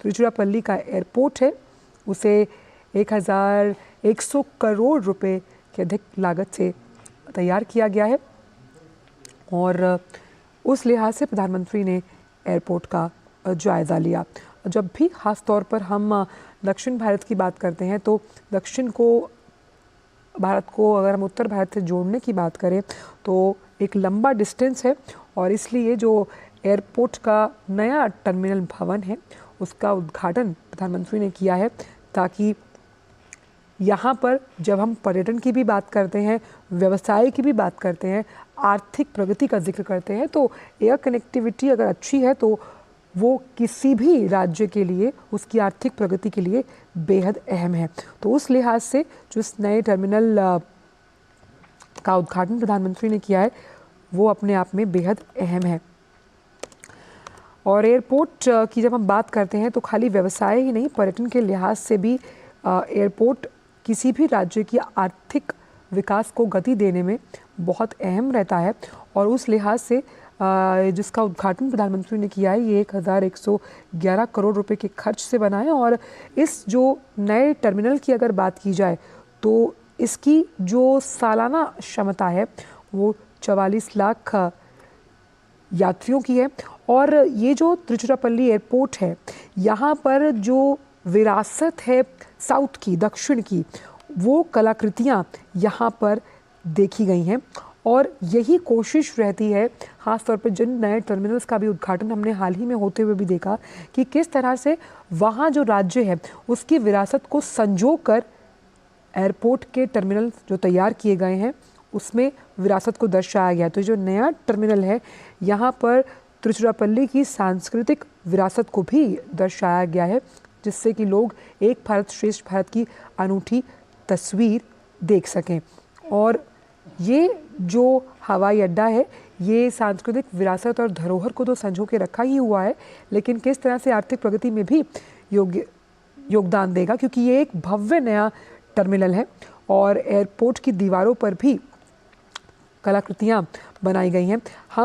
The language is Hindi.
तिरुचिरापल्ली का एयरपोर्ट है उसे 1100 करोड़ रुपए के अधिक लागत से तैयार किया गया है और उस लिहाज से प्रधानमंत्री ने एयरपोर्ट का जायज़ा लिया। जब भी ख़ास तौर पर हम दक्षिण भारत की बात करते हैं तो दक्षिण को भारत को अगर हम उत्तर भारत से जोड़ने की बात करें तो एक लंबा डिस्टेंस है और इसलिए जो एयरपोर्ट का नया टर्मिनल भवन है उसका उद्घाटन प्रधानमंत्री ने किया है ताकि यहाँ पर जब हम पर्यटन की भी बात करते हैं, व्यवसाय की भी बात करते हैं, आर्थिक प्रगति का जिक्र करते हैं तो एयर कनेक्टिविटी अगर अच्छी है तो वो किसी भी राज्य के लिए उसकी आर्थिक प्रगति के लिए बेहद अहम है। तो उस लिहाज से जो इस नए टर्मिनल का उद्घाटन प्रधानमंत्री ने किया है वो अपने आप में बेहद अहम है। और एयरपोर्ट की जब हम बात करते हैं तो खाली व्यवसाय ही नहीं, पर्यटन के लिहाज से भी एयरपोर्ट किसी भी राज्य की आर्थिक विकास को गति देने में बहुत अहम रहता है और उस लिहाज से जिसका उद्घाटन प्रधानमंत्री ने किया है ये 1111 करोड़ रुपए के खर्च से बना है और इस जो नए टर्मिनल की अगर बात की जाए तो इसकी जो सालाना क्षमता है वो 44 लाख यात्रियों की है। और ये जो तिरुचिरापल्ली एयरपोर्ट है यहाँ पर जो विरासत है साउथ की, दक्षिण की, वो कलाकृतियाँ यहाँ पर देखी गई हैं और यही कोशिश रहती है ख़ास तौर पर जिन नए टर्मिनल्स का भी उद्घाटन हमने हाल ही में होते हुए भी देखा कि किस तरह से वहाँ जो राज्य है उसकी विरासत को संजो कर एयरपोर्ट के टर्मिनल जो तैयार किए गए हैं उसमें विरासत को दर्शाया गया। तो जो नया टर्मिनल है यहाँ पर तिरुचिरापल्ली की सांस्कृतिक विरासत को भी दर्शाया गया है जिससे कि लोग एक भारत श्रेष्ठ भारत की अनूठी तस्वीर देख सकें। और ये जो हवाई अड्डा है ये सांस्कृतिक विरासत और धरोहर को तो संजो के रखा ही हुआ है लेकिन किस तरह से आर्थिक प्रगति में भी योगदान देगा क्योंकि ये एक भव्य नया टर्मिनल है और एयरपोर्ट की दीवारों पर भी कलाकृतियाँ बनाई गई हैं। हम